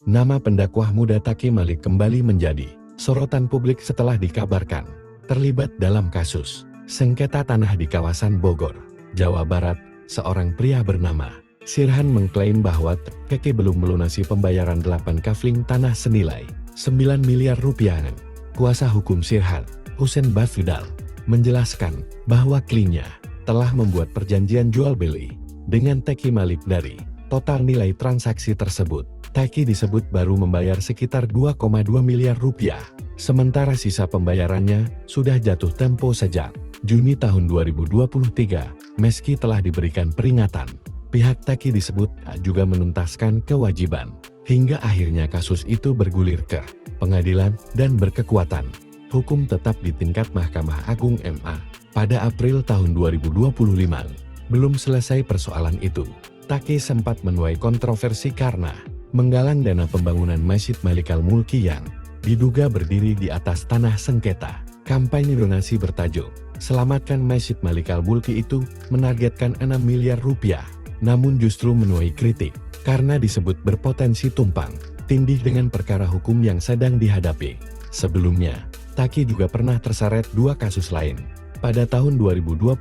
Nama pendakwah muda Taki Malik kembali menjadi sorotan publik setelah dikabarkan terlibat dalam kasus sengketa tanah di kawasan Bogor, Jawa Barat. Seorang pria bernama Sirhan mengklaim bahwa Taki belum melunasi pembayaran 8 kafling tanah senilai 9 miliar rupiah. Kuasa hukum Sirhan, Husein Bafidal, menjelaskan bahwa kliennya telah membuat perjanjian jual beli dengan Taki Malik. Dari total nilai transaksi tersebut, Taki disebut baru membayar sekitar 2,2 miliar rupiah, sementara sisa pembayarannya sudah jatuh tempo sejak Juni tahun 2023. Meski telah diberikan peringatan, pihak Taki disebut juga menuntaskan kewajiban, hingga akhirnya kasus itu bergulir ke pengadilan dan berkekuatan hukum tetap di tingkat Mahkamah Agung MA. Pada April tahun 2025, belum selesai persoalan itu, Taki sempat menuai kontroversi karena menggalang dana pembangunan Masjid Malikal Mulki yang diduga berdiri di atas tanah sengketa. Kampanye donasi bertajuk "Selamatkan Masjid Malikal Mulki" itu menargetkan 6 miliar rupiah, namun justru menuai kritik karena disebut berpotensi tumpang tindih dengan perkara hukum yang sedang dihadapi. Sebelumnya, Taki juga pernah terseret 2 kasus lain. Pada tahun 2022,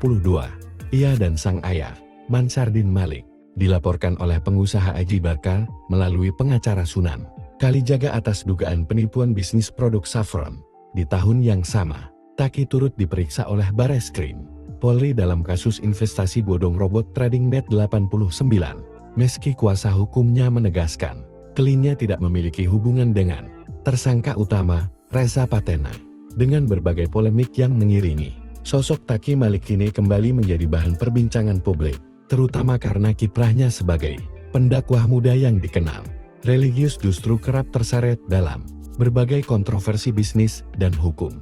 ia dan sang ayah, Mansardin Malik, dilaporkan oleh pengusaha Aji Barkar melalui pengacara Sunan Kalijaga atas dugaan penipuan bisnis produk saffron. Di tahun yang sama, Taki turut diperiksa oleh Bareskrim Polri dalam kasus investasi bodong robot trading net 89. Meski kuasa hukumnya menegaskan kliennya tidak memiliki hubungan dengan tersangka utama, Reza Patena. Dengan berbagai polemik yang mengiringi, sosok Taki Malik kini kembali menjadi bahan perbincangan publik, terutama karena kiprahnya sebagai pendakwah muda yang dikenal religius justru kerap terseret dalam berbagai kontroversi bisnis dan hukum.